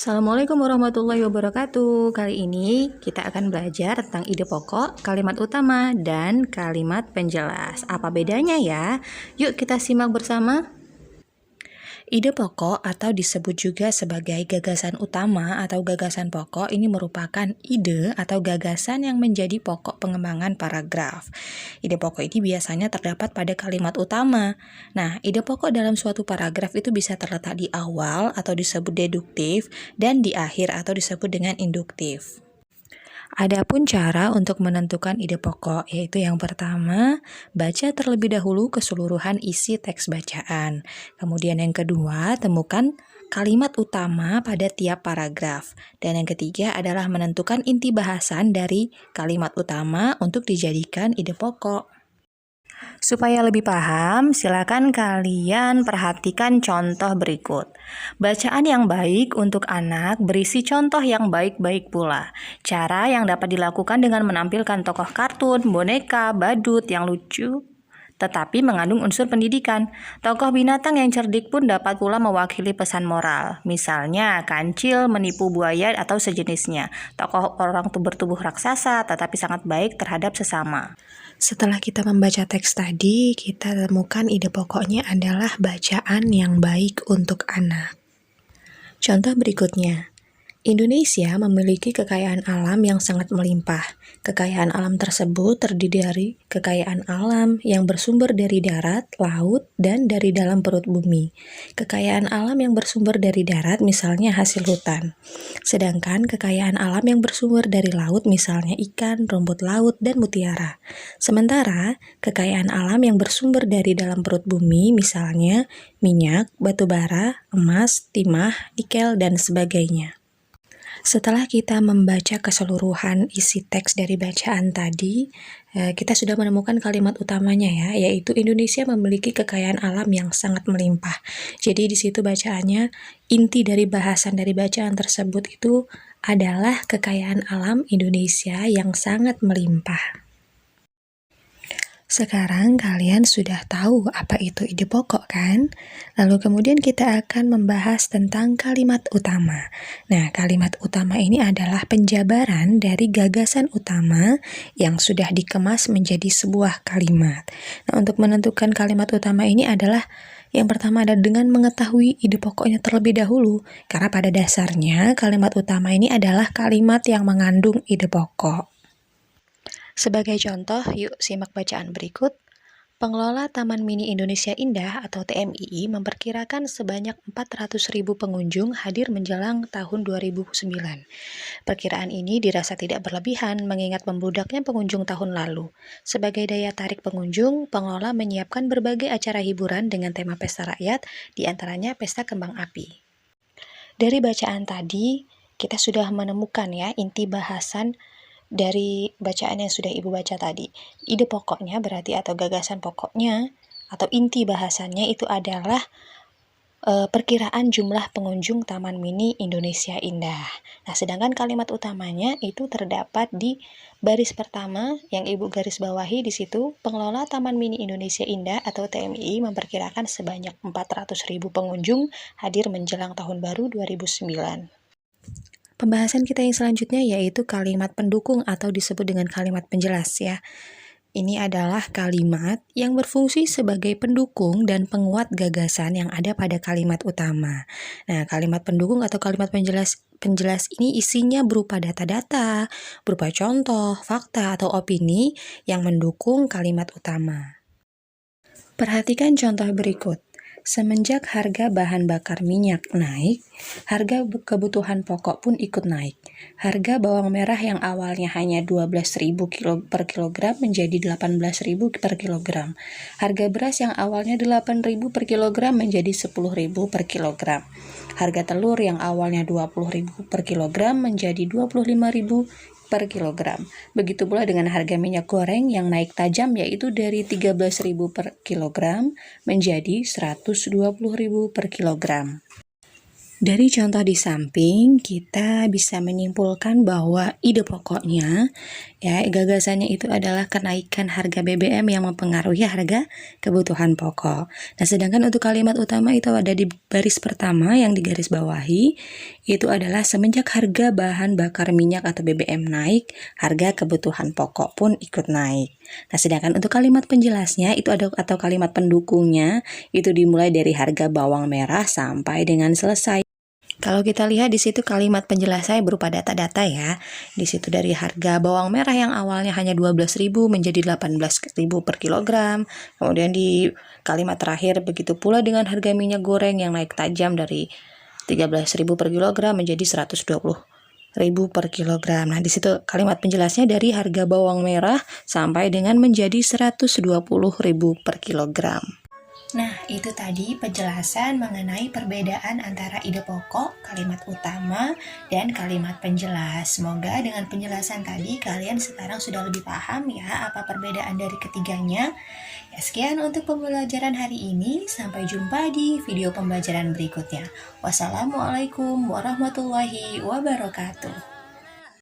Assalamualaikum warahmatullahi wabarakatuh. Kali ini kita akan belajar tentang ide pokok, kalimat utama, dan kalimat penjelas. Apa bedanya ya? Yuk kita simak bersama. Ide pokok atau disebut juga sebagai gagasan utama atau gagasan pokok ini merupakan ide atau gagasan yang menjadi pokok pengembangan paragraf. Ide pokok ini biasanya terdapat pada kalimat utama. Nah, ide pokok dalam suatu paragraf itu bisa terletak di awal atau disebut deduktif dan di akhir atau disebut dengan induktif. Adapun cara untuk menentukan ide pokok, yaitu yang pertama, baca terlebih dahulu keseluruhan isi teks bacaan. Kemudian yang kedua, temukan kalimat utama pada tiap paragraf. Dan yang ketiga adalah menentukan inti bahasan dari kalimat utama untuk dijadikan ide pokok. Supaya lebih paham, silakan kalian perhatikan contoh berikut. Bacaan yang baik untuk anak berisi contoh yang baik-baik pula. Cara yang dapat dilakukan dengan menampilkan tokoh kartun, boneka, badut yang lucu, tetapi mengandung unsur pendidikan. Tokoh binatang yang cerdik pun dapat pula mewakili pesan moral. Misalnya, kancil menipu buaya atau sejenisnya. Tokoh orang bertubuh raksasa tetapi sangat baik terhadap sesama. Setelah kita membaca teks tadi, kita temukan ide pokoknya adalah bacaan yang baik untuk anak. Contoh berikutnya. Indonesia memiliki kekayaan alam yang sangat melimpah. Kekayaan alam tersebut terdiri dari kekayaan alam yang bersumber dari darat, laut, dan dari dalam perut bumi. Kekayaan alam yang bersumber dari darat misalnya hasil hutan. Sedangkan kekayaan alam yang bersumber dari laut misalnya ikan, rumput laut, dan mutiara. Sementara kekayaan alam yang bersumber dari dalam perut bumi misalnya minyak, batu bara, emas, timah, nikel, dan sebagainya. Setelah kita membaca keseluruhan isi teks dari bacaan tadi, kita sudah menemukan kalimat utamanya ya, yaitu Indonesia memiliki kekayaan alam yang sangat melimpah. Jadi di situ bacaannya, inti dari bahasan dari bacaan tersebut itu adalah kekayaan alam Indonesia yang sangat melimpah. Sekarang kalian sudah tahu apa itu ide pokok kan? Lalu kemudian kita akan membahas tentang kalimat utama. Nah, kalimat utama ini adalah penjabaran dari gagasan utama yang sudah dikemas menjadi sebuah kalimat. Nah, untuk menentukan kalimat utama ini adalah yang pertama ada dengan mengetahui ide pokoknya terlebih dahulu. Karena pada dasarnya kalimat utama ini adalah kalimat yang mengandung ide pokok. Sebagai contoh, yuk simak bacaan berikut. Pengelola Taman Mini Indonesia Indah atau TMII memperkirakan sebanyak 400.000 pengunjung hadir menjelang tahun 2009. Perkiraan ini dirasa tidak berlebihan mengingat membludaknya pengunjung tahun lalu. Sebagai daya tarik pengunjung, pengelola menyiapkan berbagai acara hiburan dengan tema pesta rakyat, diantaranya pesta kembang api. Dari bacaan tadi, kita sudah menemukan ya inti bahasan dari bacaan yang sudah Ibu baca tadi. Ide pokoknya berarti atau gagasan pokoknya atau inti bahasannya itu adalah perkiraan jumlah pengunjung Taman Mini Indonesia Indah. Nah, sedangkan kalimat utamanya itu terdapat di baris pertama yang Ibu garis bawahi di situ. Pengelola Taman Mini Indonesia Indah atau TMI memperkirakan sebanyak 400.000 pengunjung hadir menjelang tahun baru 2009. Pembahasan kita yang selanjutnya yaitu kalimat pendukung atau disebut dengan kalimat penjelas ya. Ini adalah kalimat yang berfungsi sebagai pendukung dan penguat gagasan yang ada pada kalimat utama. Nah, kalimat pendukung atau kalimat penjelas ini isinya berupa data-data, berupa contoh, fakta, atau opini yang mendukung kalimat utama. Perhatikan contoh berikut. Semenjak harga bahan bakar minyak naik, harga kebutuhan pokok pun ikut naik. Harga bawang merah yang awalnya hanya 12.000 per kilogram menjadi 18.000 per kilogram. Harga beras yang awalnya 8.000 per kilogram menjadi 10.000 per kilogram. Harga telur yang awalnya 20.000 per kilogram menjadi 25.000 per kilogram. Begitu pula dengan harga minyak goreng yang naik tajam yaitu dari 13.000 per kilogram menjadi 120.000 per kilogram. Dari contoh di samping, kita bisa menyimpulkan bahwa ide pokoknya, ya, gagasannya itu adalah kenaikan harga BBM yang mempengaruhi harga kebutuhan pokok. Nah, sedangkan untuk kalimat utama itu ada di baris pertama yang digaris bawahi, itu adalah semenjak harga bahan bakar minyak atau BBM naik, harga kebutuhan pokok pun ikut naik. Nah, sedangkan untuk kalimat penjelasnya itu ada atau kalimat pendukungnya itu dimulai dari harga bawang merah sampai dengan selesai. Kalau kita lihat di situ kalimat penjelasannya berupa data-data ya. Di situ dari harga bawang merah yang awalnya hanya 12.000 menjadi 18.000 per kilogram. Kemudian di kalimat terakhir begitu pula dengan harga minyak goreng yang naik tajam dari 13.000 per kilogram menjadi 120.000 per kilogram. Nah, di situ kalimat penjelasnya dari harga bawang merah sampai dengan menjadi 120.000 per kilogram. Nah, itu tadi penjelasan mengenai perbedaan antara ide pokok, kalimat utama, dan kalimat penjelas. Semoga dengan penjelasan tadi kalian sekarang sudah lebih paham ya apa perbedaan dari ketiganya. Ya, sekian untuk pembelajaran hari ini. Sampai jumpa di video pembelajaran berikutnya. Wassalamualaikum warahmatullahi wabarakatuh.